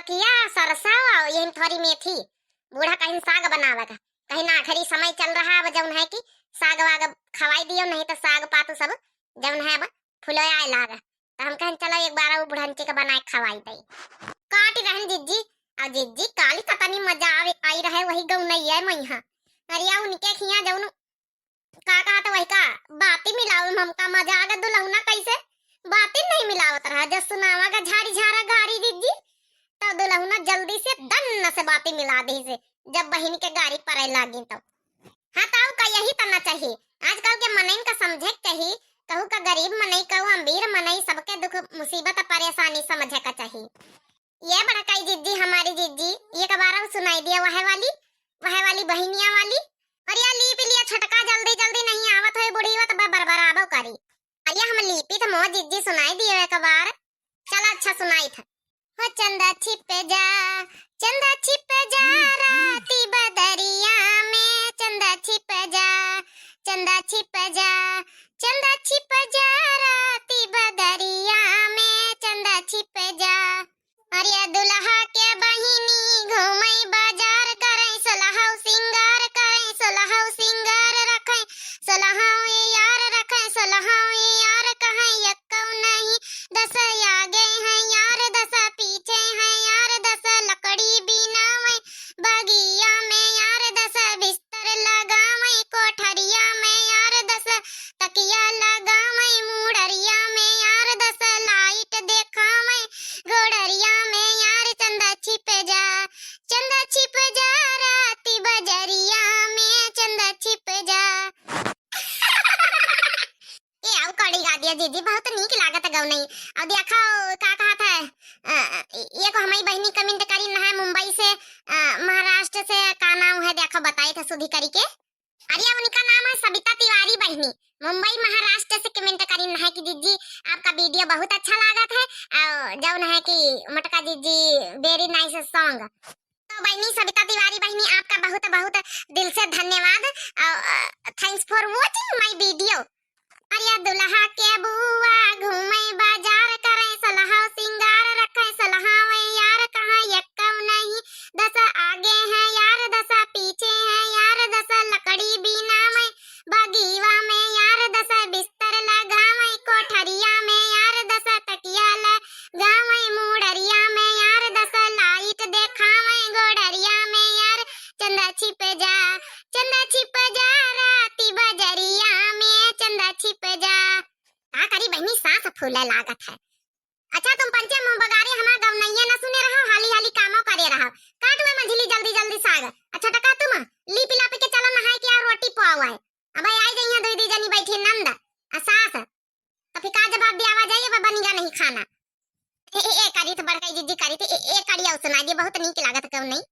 लौकिया सरसा और यही थोड़ी मेथी। बूढ़ा कहीं साग बनावे का, कहीं ना आखिरी समय चल रहा है जौन है कि साग वाग खवाई दियो, नहीं तो साग पात सब जौन है अब फुलोया लागा। तो हम कहें चलो एक बार वो बुढ़ांची का बनाए खवाई दई। काट रहन जिज्जी और जिज्जी काली कतनी मजा आवे आई रहे वही गौ नहीं है मैहा। अरे उनके खिया जौन का कहा तो वही का बाती मिलाओ हमका मजा आगा। दुलहुना कैसे बाती नहीं मिलावत रहा, जब सुनावा का झाड़ी झारा गाड़ी जिज्जी तो दुलहुना जल्दी से दन्न से बाती मिला दी से जब बहन के गाड़ी पर लागी तो। हाँ तो का यही तना चाहिए आजकल के मनइन का समझे चाहिए। कहू का गरीब मनई कहू अमीर मनई सबके दुख मुसीबत परेशानी समझे का चाहिए। ये बड़काई जिज्जी हमारी जिज्जी ये कबार सुनाई दिया वह वाली बहनिया वाली। और या लीप लिया छटका जल्दी जल्दी नहीं आवत है बुढ़ी वत बरबराबो करी। अलिया हम लीपी तो मोह जिज्जी सुनाई दिया एक बार। चल अच्छा सुनाई था। हो चंदा छिप जा राती बदरिया में, चंदा छिप जा राती बदरिया में, चंदा छिप जा। अरे दुल्हा के बहिनी घूमई बाजार करई सलहाउ सिंगार करई सलहाउ सिंगार रखई सलहाउ यार रखई सलहाउ यार कहीं यक्कौ नहीं दस आगे हैं यार दस पीछे हैं यार दस लकड़ी बिनावई बगिया में यार दस बिस्तर लगावई कोठरिया में यार दस तकिया लगावई मुड़रिया में यार दस लाइट देखावई घोड़रिया में यार चंदा छिप जा राती बजरिया में, चंदा छिप जा। ये आओ कड़ी गा दिया जीजी बहुत नीक लागत गौ नहीं। अब देखो का कहा था ये को हमारी बहनी कमेंट करी ना है मुंबई से महाराष्ट्र से का नाम है देखो बताई था सुधी करी के। अरे उनका नाम है सबिता तिवारी बहनी मुंबई महाराष्ट्र से कमेंट करी ना है कि जीजी आपका वीडियो बहुत अच्छा लागत है और जौन है कि मटका जीजी वेरी नाइस सॉन्ग। तो बहनी सबिता तिवारी बहनी आपका बहुत बहुत दिल से धन्यवाद और thanks for watching my video. अरे दुल्हा के बुआ घूमे बाजार करे सलहाओ सिंगार रखे सलहाओ यार कहाँ यक्कौ नहीं दस आगे है यार दस पीछे है यार दस लकड़ी बिनावई बगीवा में यार दस बिस्तर लगावई कोठरिया में यार दस तकिया लगावई मुड़रिया में यार दस लाइट देखावई घोड़रिया में यार चंदा छिप जा राती बजरिया में, चंदा छिप जा। का करी बहनी सांस फूले लागत है। अच्छा तुम पंचे मुंह बगारे हमार गवनैया न सुने रहो हाली हाली कामो करे रहो। काट में मंझली जल्दी जल्दी साग। अच्छा टका तुम लीपी लापी के चलो नहाई के और रोटी पवाओ है। अब आई गई हैं दो जनी बैठी नंद सास तो फिर का जवाब दिया आवा जाइए बनिगा नहीं खाना। ए करी तो बड़काई जीजी करी थी ए कड़िया सुना दी बहुत नीक लागत क्यों नहीं।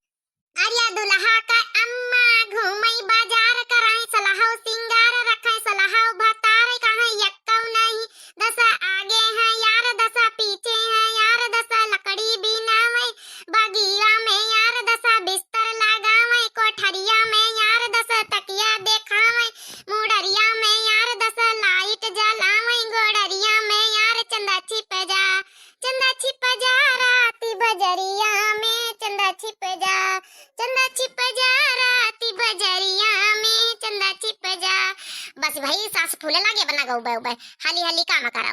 अरे दुल्हा का अम्मा घूमई बाजार कराई सलहाओ सिंगार रखाई सलहाओ भतार कहां यक्कौ नहीं दस आगे है यार दस पीछे है यार दस लकड़ी बिनावई बगिया में यार दस बिस्तर लगावई कोठरिया में यार दस तकिया देखावई मुड़रिया में यार दस लाइट जलावई घोड़रिया में यार चंदा छिप जा राती बजरिया में, चंदा छिप जा राती बजरिया में, चंदा छिप जा। बस भाई सास फूले लागे बना गौ बे हाली हाली काम करा।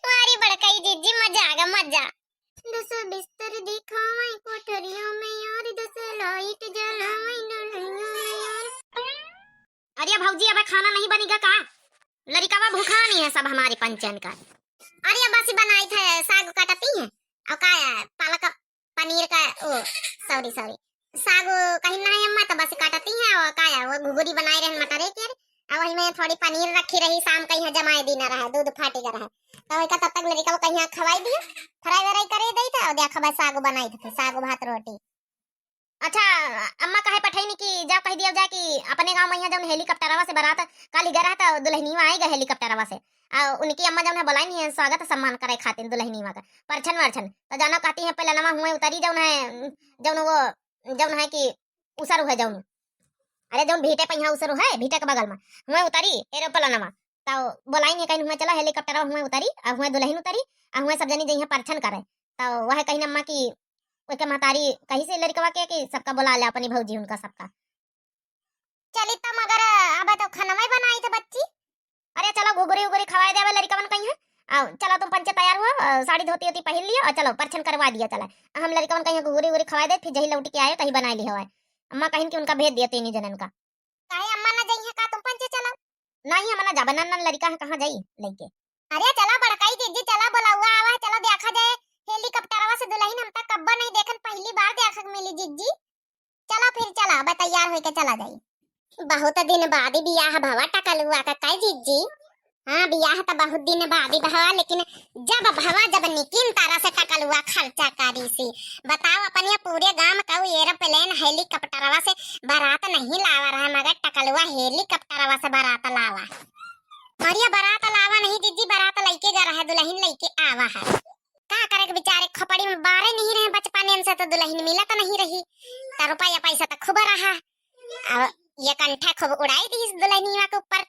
मारी बड़काई जीजी मजा आ गया मजा। दस बिस्तर दिखावई कोठरिया में यार दस लाइट जलावई नढ़िया में यार। अरे भौजी अब खाना नहीं बनेगा का? लड़का भूखा नहीं है सब हमारे पंचन का। अरे बस बनाई थे साग काटती है और का पालक पनीर का ओ सॉरी साग कहीं ना अम्मा तो बस काटती है और का वो घुघुरी बनाई रहे मटर के और वही में थोड़ी पनीर रखी रही शाम कहीं जमाए दिन रहा दूध फाटी रहा तो वही का तब तक लड़का को कहीं खवाई दिया फ्राई वराई करे दी था और देखा बस साग बनाई थे साग भात रोटी। अच्छा अम्मा कहे पठाई की जा कह दिया जा कि अपने गांव में जब हेलीकॉप्टरवा से बारात काली गरा था दुल्हनीवा आएगा हेलीकॉप्टरवा से और उनकी अम्मा जब बुलाई नहीं है स्वागत सम्मान करे खातिर दुल्हनीवा का परछन वर्छन तो जानो कहती है पहले नमा हुए उतरी जौन है कि उसर है जौन अरे जौन भीटे पहिया उसर है भीटे के बगल में हुए उतरी एरोप्लेन नमा तो बुलाई नहीं कहीं हुए चला हेलीकॉप्टर हुए उतरी और हुए दुल्हन उतरी और हुए सब जनी जइहा परछन करे तो वह कहीं अम्मा की ओके महतारी कहीं से लड़कवा के कि सबका बुला ले अपनी भौजी उनका सबका। चली तो मगर अब तो खाना में बनाई थे बच्ची। अरे चलो घुघरी उगरी खवाए देवे लड़कवन कहीं है। आओ चलो तुम पंचे तैयार हुआ, साड़ी धोती होती पहन लिया और चलो परछन करवा दिया। चला हम लड़कवन कहीं घुघरी उगरी खवाए दे, फिर जही लौट के आए तही बना ली हवा। अम्मा कहीं कि उनका भेज दिया तीन जनन का। काहे अम्मा ना जाई है का तुम पंचे चलो? नहीं हमना जबनन लड़का है कहां जाई लेके। अरे चला बड़काई दीदी चला बुलावा आवा, चलो देखा जाए हेलीकॉप्टरवा से दुल्हन हम तक कब्बा नहीं देखन, पहली बार देखक मिली जीजी। चलो फिर चला अब तैयार होके चला जाई। बहुत दिन बाद बियाह भवा टकल हुआ का काय जीजी। हाँ बियाह तो बहुत दिन बाद भवा, लेकिन जब भवा जब निकिन तारा से टकल हुआ खर्चा करी सी। बताओ अपन ये पूरे गांव का एरोप्लेन हेलीकॉप्टरवा से बारात नहीं लावा रहा, मगर टकल हुआ हेलीकॉप्टरवा से बारात लावा। और ये बारात लावा नहीं जीजी, बारात लइके गा रहा है, दुल्हन लइके आवा है। का करे के बेचारे खपड़ी में बारे नहीं रहे बचपन से, तो दुल्हन मिला तो नहीं रही, तो रुपया पैसा तो खूब रहा। अब ये कंठा खूब उड़ाई दी इस दुल्हनिया के ऊपर।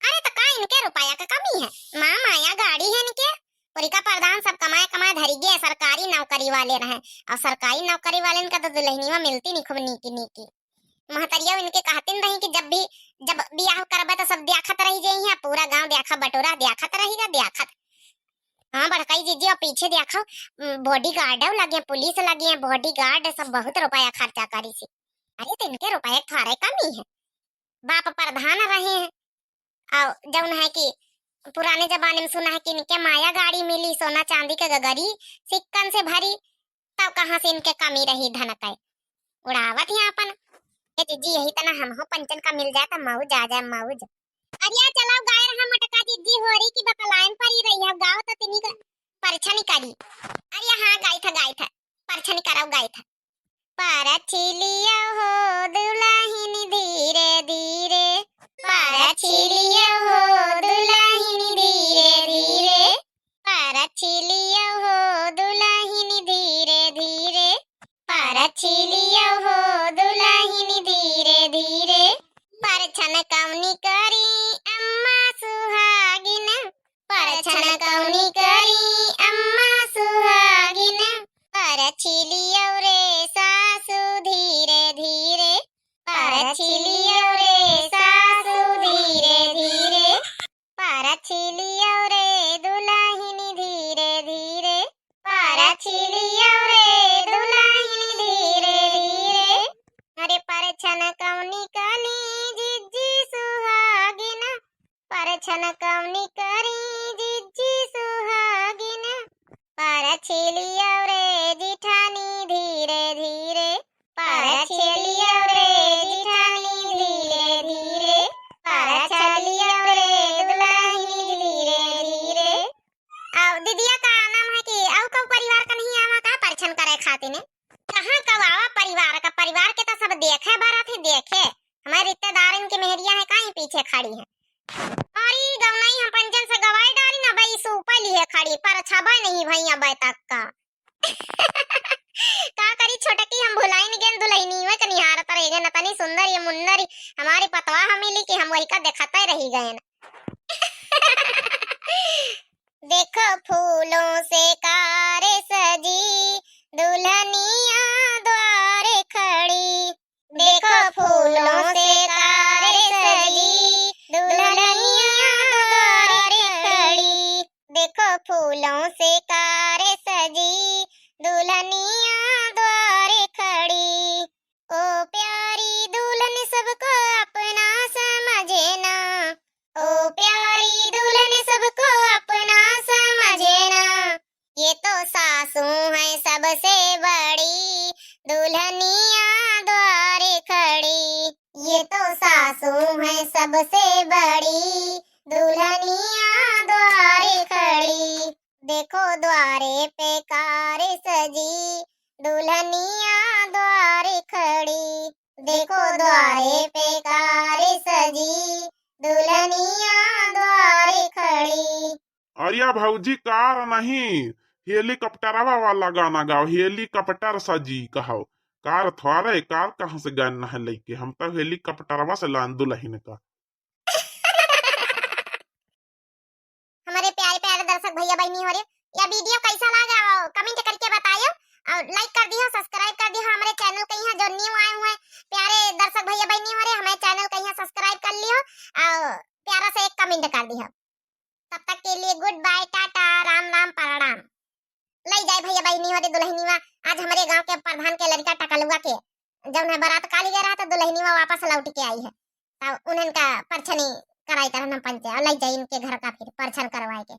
अरे तो का इनके रुपया का कमी है, माँ माया गाड़ी है इनके। पुरिका प्रधान सब कमाए कमाए धरी गए, सरकारी नौकरी वाले रहे, और सरकारी नौकरी वाले इनका तो दुल्हनिया मिलती नहीं खूब नीकी नीकी। महतरिया इनके कहते रही कि जब बियाह करबे तो सब देखत रही जाई है, पूरा गांव देखा बटोरा देखत रहेगा देखत। हाँ बड़काई जीजी और पीछे देखो बॉडी गार्ड लगे, पुलिस लगे, बॉडी गार्ड सब बहुत रुपया खर्चा करी सी। अरे तो इनके रुपये थारे कमी है, बाप प्रधान रहे हैं। और जौन है कि पुराने जमाने में सुना है कि इनके माया गाड़ी मिली, सोना चांदी के गगरी सिक्कन से भरी, तब कहाँ से इनके कमी रही धन का उड़ावत है अपन। जीजी यही तना हम हो पंचन का मिल जाए तो मौज आ जाए मौज। अरे चलाओ गाय रहा मटका जीजी हो रही की बतलाइन पर ही रही है, गाँव तो तिनी का परछनी करी। अरे हाँ गाय था परछनी कराओ गाय था। परछिलिया हो दुल्हन धीरे धीरे, परछिलिया हो दुल्हन धीरे धीरे, परछिलिया हो दुल्हन धीरे धीरे, परछिलिया हो दुल्हन धीरे धीरे। परछन कौनी करी अम्मा सुहागिन, परछन कौनी करी अम्मा सुहागिन, परछिलिया रे सासू धीरे धीरे, परछिलिया रे सासू धीरे धीरे, परछिलिया रे दुल्हन धीरे धीरे, परछिलिया रे दुल्हन धीरे धीरे। अरे परछन कौनी कली जीजी सुहागिन, परछन कौनी करी जीजी सुहागिन, परछिलिया रे जिठानी धीरे धीरे, परछिलिया रे जिठानी धीरे धीरे, परछिलिया रे दुल्हन धीरे धीरे। अब दीदिया का नाम है कि औ कौ परिवार का नहीं आवा का परछन करे खातिर ने? कहाँ कौ आवा परिवार का, परिवार के तो सब देखे बारात ही देखे, हमारे रिश्तेदार इनके मेहरिया है कहीं पीछे खड़ी है। अरे गवनाई हम पंचन से गवाई डाली ना भाई सुपा ली है खड़ी, पर छबा नहीं भैया अबे तक का। का करी छोटकी हम भुलाई नहीं गेन दुल्हनी में कनिहार तर रहेगे न तनी सुंदर ये मुन्नर हमारी पतवा हम मिली कि हम वही का दिखाते रही गए न। देखो फूलों से कारे सजी दुल्हनिया द्वारे खड़ी, देखो फूलों से कारे सजी दुल्हनिया द्वारे खड़ी, देखो फूलों से कारे सजी दुल्हनिया द्वारे खड़ी। ओ प्यारी दुल्हन सबको अपना समझे ना, ओ प्यारी दुल्हन सबको अपना समझे ना, ये तो सासू है सबसे बड़ी दुल्हनिया द्वारे खड़ी, ये तो सासू है सबसे बड़ी दुल्हनिया द्वारे खड़ी। देखो द्वारे पे कार सजी दुल्हनिया द्वारे खड़ी, देखो द्वारे पे कार सजी दुल्हनिया द्वारे खड़ी। अरिया भौजी कार नहीं हेलीकॉप्टरवा वाला गाना गाओ, हेलीकॉप्टर सजी कहो। कार थोड़े कार कहाँ से गाना है लेके, हम तो हेलीकॉप्टरवा से लान दुल्हन का। हमारे प्यारे प्यारे दर्शक भैया बहनी हो रहे, यह वीडियो कैसा लगा कमेंट करके लाइक कर दिया, सब्सक्राइब कर दिया हमारे चैनल के यहाँ जो न्यू आए हुए प्यारे दर्शक भैया बहनी हमारे हमारे चैनल के यहाँ सब्सक्राइब कर लियो और प्यारा से एक कमेंट कर दिया। तब तक के लिए गुड बाय, टाटा, राम राम प्रणाम। लई जाए भैया बहनी हमारे दुल्हनीवा आज हमारे गांव के प्रधान के लड़का टकलुआ के जब है बारात काली गया रहा तो दुल्हनीवा वापस लौट के आई है, तब उन्हें का परछनी कराई तरह पंचे और लई जाए इनके घर का फिर परछन करवाए के।